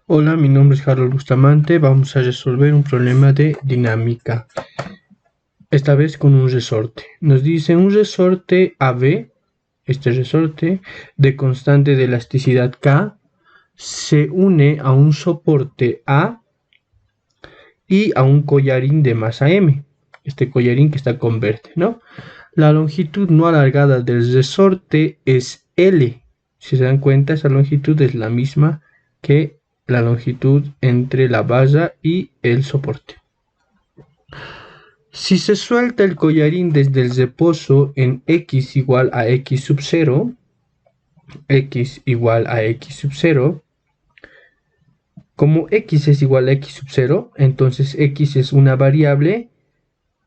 Hola, mi nombre es Harold Bustamante. Vamos a resolver un problema de dinámica. Esta vez con un resorte. Nos dice un resorte AB, este resorte de constante de elasticidad K, se une a un soporte A y a un collarín de masa M. Este collarín que está con verde, ¿no? La longitud no alargada del resorte es L. Si se dan cuenta, esa longitud es la misma que la longitud entre la barra y el soporte. Si se suelta el collarín desde el reposo en x igual a x sub 0, x igual a x sub 0, como x es igual a x sub 0, entonces x es una variable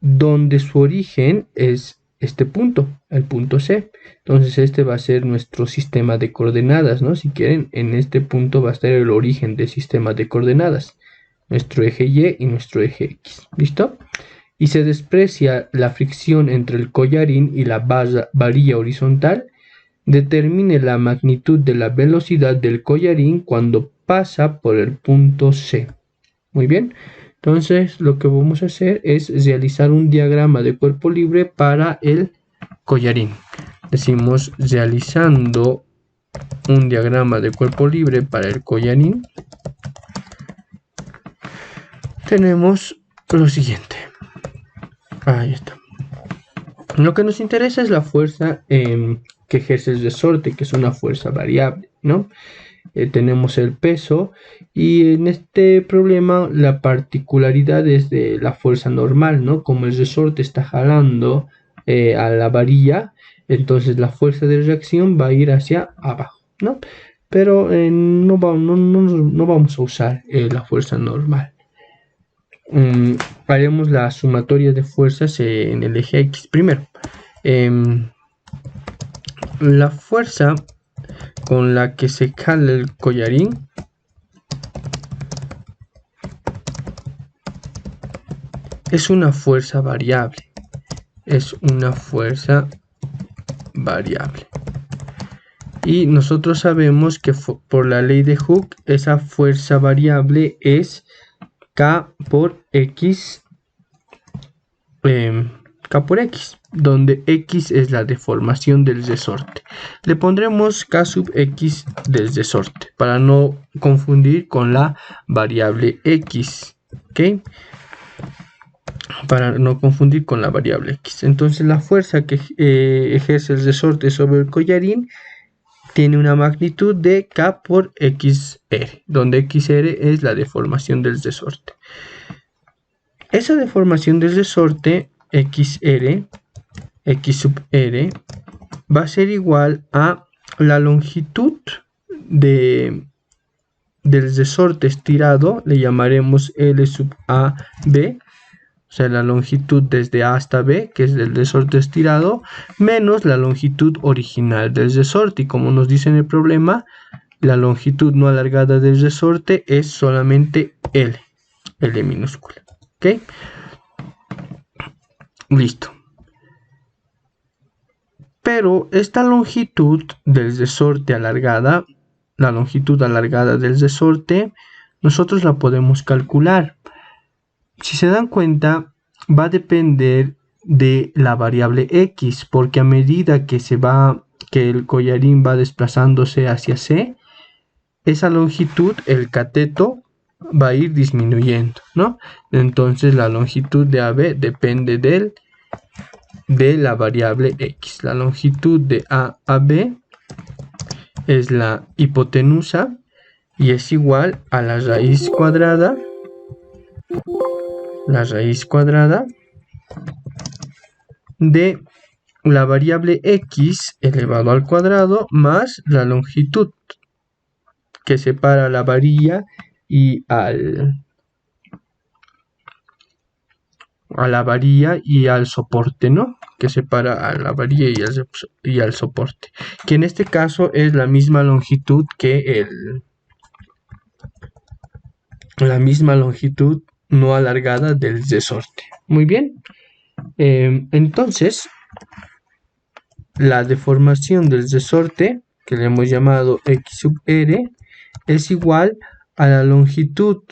donde su origen es este punto, el punto C. Entonces este va a ser nuestro sistema de coordenadas, ¿no? Si quieren, en este punto va a estar el origen del sistema de coordenadas, nuestro eje Y y nuestro eje X, ¿listo? Y se desprecia la fricción entre el collarín y la varilla horizontal. Determine la magnitud de la velocidad del collarín cuando pasa por el punto C. Muy bien. Entonces lo que vamos a hacer es realizar un diagrama de cuerpo libre para el collarín. Decimos realizando un diagrama de cuerpo libre para el collarín. Tenemos lo siguiente. Ahí está. Lo que nos interesa es la fuerza que ejerce el resorte, que es una fuerza variable, ¿no? Tenemos el peso y en este problema la particularidad es de la fuerza normal, ¿no? Como el resorte está jalando a la varilla, entonces la fuerza de reacción va a ir hacia abajo, ¿no? Pero no vamos a usar la fuerza normal. Haremos la sumatoria de fuerzas en el eje X primero. La fuerza con la que se jala el collarín es una fuerza variable. Es una fuerza variable. Y nosotros sabemos que por la ley de Hooke, esa fuerza variable es K por X, donde X es la deformación del resorte. Le pondremos K sub X del resorte para no confundir con la variable X, ¿ok? Para no confundir con la variable X. Entonces la fuerza que ejerce el resorte sobre el collarín tiene una magnitud de K por XR, donde XR es la deformación del resorte. Esa deformación del resorte XR, X sub R, va a ser igual a la longitud del resorte estirado, le llamaremos L sub AB, o sea, la longitud desde A hasta B, que es del resorte estirado, menos la longitud original del resorte. Y como nos dice en el problema, la longitud no alargada del resorte es solamente L minúscula. ¿Ok? Listo. Pero esta longitud del resorte alargada, la longitud alargada del resorte, nosotros la podemos calcular. Si se dan cuenta, va a depender de la variable X, porque a medida que el collarín va desplazándose hacia C, esa longitud, el cateto, va a ir disminuyendo, ¿no? Entonces la longitud de AB depende de la variable X. La longitud de A a B es la hipotenusa y es igual a la raíz cuadrada de la variable X elevado al cuadrado más la longitud que separa la varilla y al soporte, ¿no? Que separa a la varilla y al soporte, que en este caso es la misma longitud que la misma longitud no alargada del resorte. Muy bien. Entonces, la deformación del resorte, que le hemos llamado X sub R, es igual a la longitud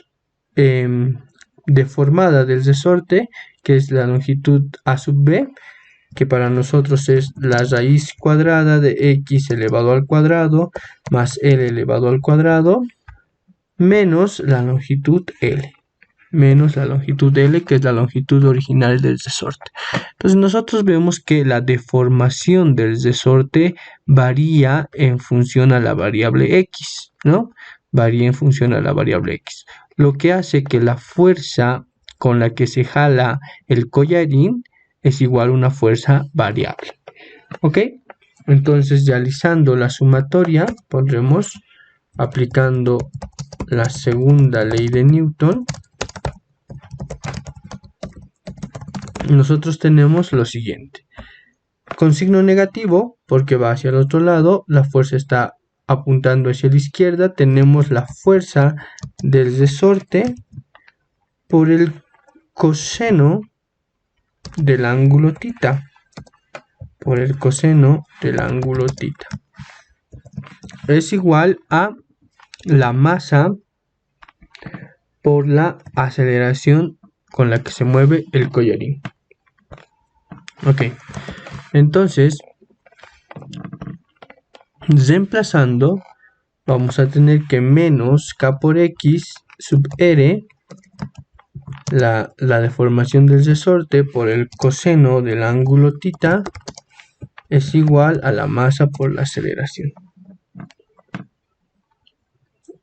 deformada del resorte, que es la longitud a sub b, que para nosotros es la raíz cuadrada de x elevado al cuadrado más l elevado al cuadrado menos la longitud L. Menos la longitud L, que es la longitud original del resorte. Entonces nosotros vemos que la deformación del resorte varía en función a la variable X, ¿no? Varía en función a la variable X. Lo que hace que la fuerza con la que se jala el collarín es igual a una fuerza variable. ¿Ok? Entonces, realizando la sumatoria, pondremos, aplicando la segunda ley de Newton, nosotros tenemos lo siguiente. Con signo negativo, porque va hacia el otro lado, la fuerza está apuntando hacia la izquierda, tenemos la fuerza del resorte por el coseno del ángulo θ. Por el coseno del ángulo θ. Es igual a la masa por la aceleración con la que se mueve el collarín. Ok, entonces, reemplazando, vamos a tener que menos k por x sub r, la deformación del resorte por el coseno del ángulo θ, es igual a la masa por la aceleración.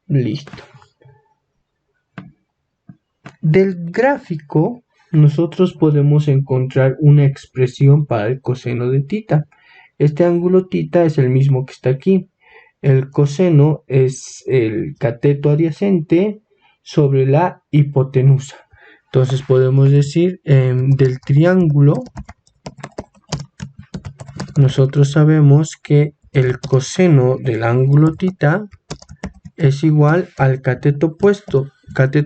Listo. Del gráfico, nosotros podemos encontrar una expresión para el coseno de θ. Este ángulo θ es el mismo que está aquí. El coseno es el cateto adyacente sobre la hipotenusa. Entonces podemos decir del triángulo, nosotros sabemos que el coseno del ángulo θ es igual al cateto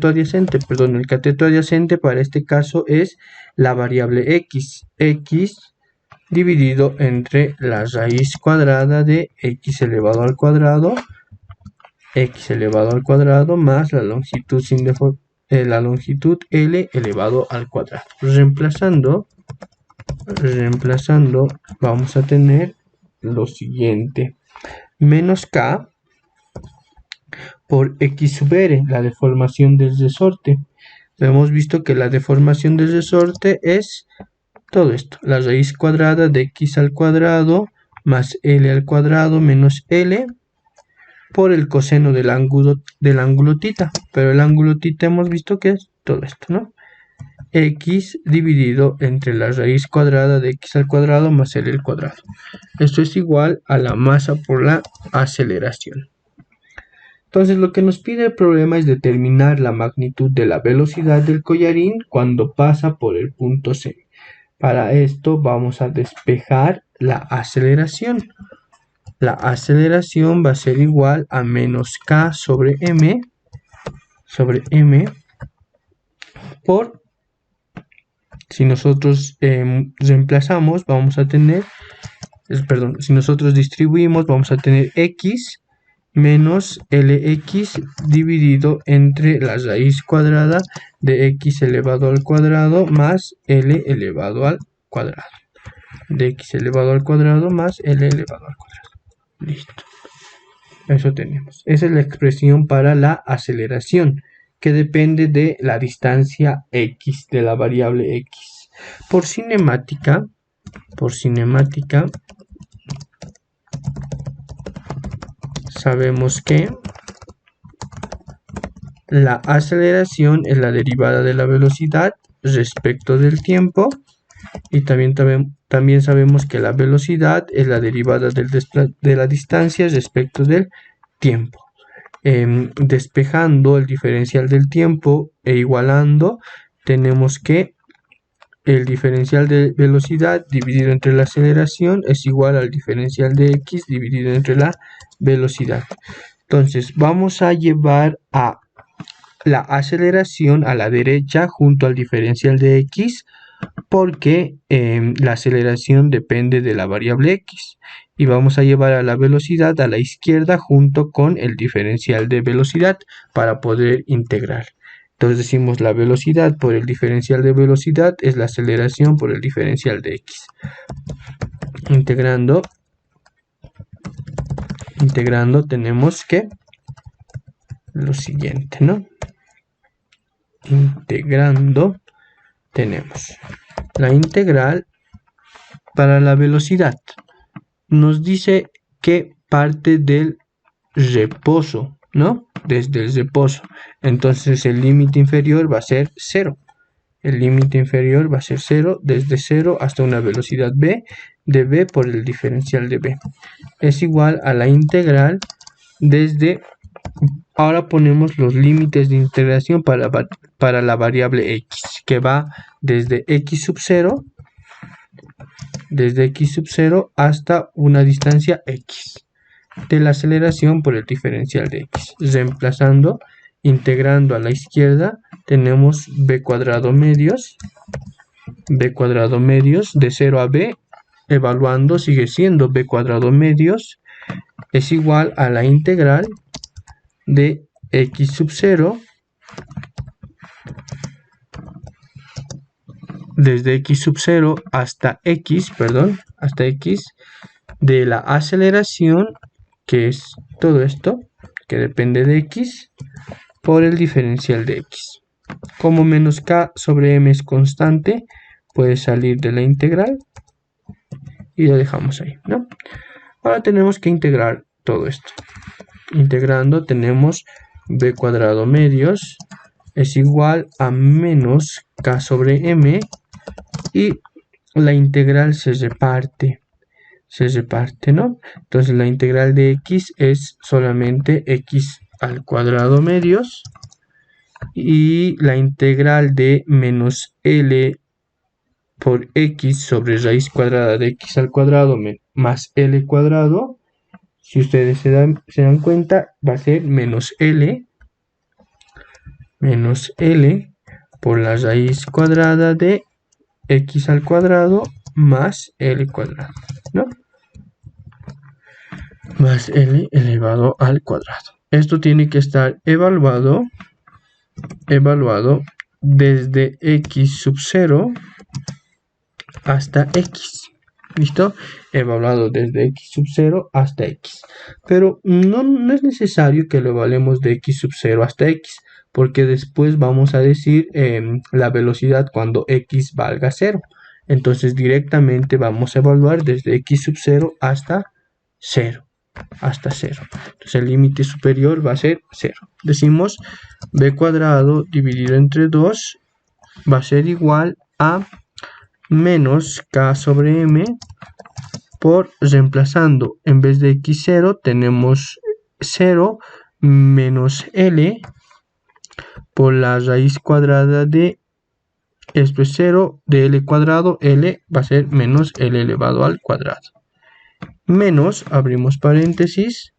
adyacente, perdón, el cateto adyacente para este caso es la variable x dividido entre la raíz cuadrada de x elevado al cuadrado más la longitud L elevado al cuadrado. Reemplazando, vamos a tener lo siguiente: menos k por x sub r, la deformación del resorte. Hemos visto que la deformación del resorte es todo esto, la raíz cuadrada de x al cuadrado más l al cuadrado menos l por el coseno del ángulo θ, pero el ángulo θ hemos visto que es todo esto, ¿no? X dividido entre la raíz cuadrada de x al cuadrado más l al cuadrado. Esto es igual a la masa por la aceleración. Entonces lo que nos pide el problema es determinar la magnitud de la velocidad del collarín cuando pasa por el punto C. Para esto vamos a despejar la aceleración. La aceleración va a ser igual a menos k sobre m por, si nosotros reemplazamos, vamos a tener, si nosotros distribuimos, vamos a tener x menos lx dividido entre la raíz cuadrada de x elevado al cuadrado más l elevado al cuadrado. De x elevado al cuadrado más l elevado al cuadrado. Listo. Eso tenemos. Esa es la expresión para la aceleración, que depende de la distancia x, de la variable x. Por cinemática, sabemos que la aceleración es la derivada de la velocidad respecto del tiempo, y también sabemos que la velocidad es la derivada de la distancia respecto del tiempo. Despejando el diferencial del tiempo e igualando, tenemos que el diferencial de velocidad dividido entre la aceleración es igual al diferencial de x dividido entre la velocidad. Entonces vamos a llevar a la aceleración a la derecha junto al diferencial de x, porque la aceleración depende de la variable x. y vamos a llevar a la velocidad a la izquierda junto con el diferencial de velocidad para poder integrar. Entonces decimos la velocidad por el diferencial de velocidad es la aceleración por el diferencial de x. Integrando tenemos que lo siguiente, ¿no? Integrando tenemos la integral para la velocidad. Nos dice que parte del reposo, ¿no? Desde el reposo. Entonces el límite inferior va a ser 0. El límite inferior va a ser 0 desde 0 hasta una velocidad b de b por el diferencial de b. Es igual a la integral desde... Ahora ponemos los límites de integración para la variable x, que va desde x sub 0 hasta una distancia x de la aceleración por el diferencial de x. Reemplazando, integrando a la izquierda, tenemos b cuadrado medios de 0 a b, evaluando sigue siendo b cuadrado medios, es igual a la integral de x sub 0 desde x sub 0 hasta x de la aceleración, que es todo esto, que depende de x, por el diferencial de x. Como menos k sobre m es constante, puede salir de la integral y lo dejamos ahí, ¿no? Ahora tenemos que integrar todo esto. Integrando tenemos b cuadrado medios es igual a menos k sobre m y la integral se reparte, ¿no? Entonces la integral de x es solamente x al cuadrado medios y la integral de menos l por x sobre raíz cuadrada de x al cuadrado más l cuadrado, si ustedes se dan cuenta, va a ser menos l por la raíz cuadrada de x al cuadrado más l cuadrado, ¿no? Más l elevado al cuadrado. Esto tiene que estar evaluado desde x sub 0 hasta x. ¿Listo? Evaluado desde x sub 0 hasta x. Pero no es necesario que lo evaluemos de x sub 0 hasta x, porque después vamos a decir la velocidad cuando x valga 0. Entonces directamente vamos a evaluar desde x sub 0 hasta 0. Entonces el límite superior va a ser 0. Decimos b cuadrado dividido entre 2 va a ser igual a menos k sobre m por, reemplazando, en vez de x0 tenemos 0 menos l por la raíz cuadrada de esto es 0 de l cuadrado, l va a ser menos l elevado al cuadrado. Menos, abrimos paréntesis,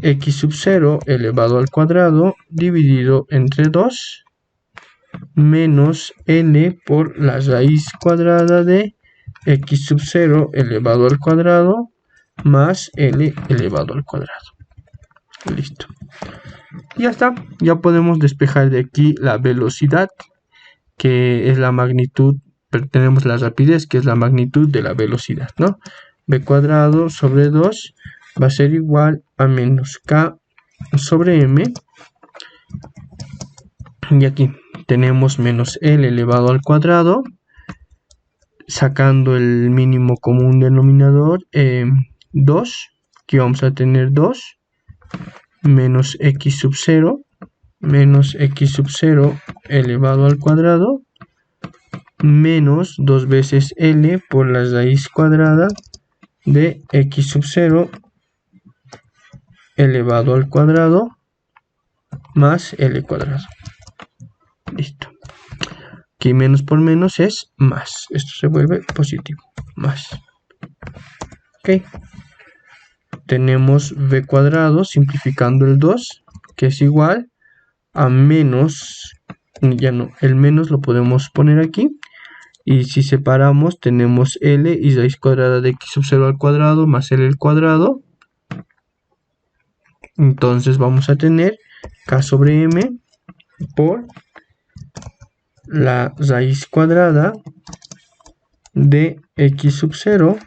x sub 0 elevado al cuadrado dividido entre 2 menos l por la raíz cuadrada de x sub 0 elevado al cuadrado más l elevado al cuadrado. Listo. Ya está. Ya podemos despejar de aquí la velocidad, que es la magnitud, pero tenemos la rapidez, que es la magnitud de la velocidad, ¿no? b cuadrado sobre 2 va a ser igual a menos k sobre m. Y aquí tenemos menos l elevado al cuadrado, sacando el mínimo común denominador, 2, que vamos a tener 2, menos x sub 0 elevado al cuadrado, menos 2 veces l por la raíz cuadrada de x sub 0 elevado al cuadrado más l cuadrado. Listo. Aquí menos por menos es más. Esto se vuelve positivo. Más. Ok. Tenemos b cuadrado simplificando el 2, que es igual a menos, ya no, el menos lo podemos poner aquí, Y si separamos, tenemos L y raíz cuadrada de x sub 0 al cuadrado más L al cuadrado. Entonces vamos a tener k sobre m por la raíz cuadrada de x sub 0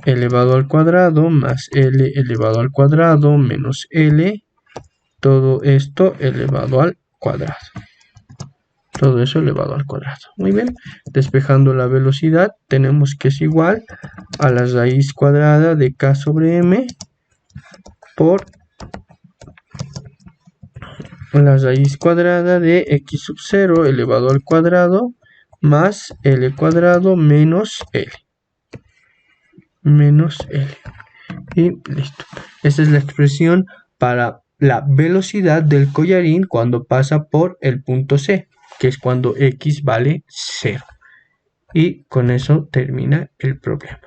elevado al cuadrado más L elevado al cuadrado menos L, todo esto elevado al cuadrado. Todo eso elevado al cuadrado. Muy bien. Despejando la velocidad, tenemos que es igual a la raíz cuadrada de k sobre m por la raíz cuadrada de x sub 0 elevado al cuadrado más L cuadrado menos L. Menos L. Y listo. Esta es la expresión para la velocidad del collarín cuando pasa por el punto C, que es cuando x vale 0. Y con eso termina el problema.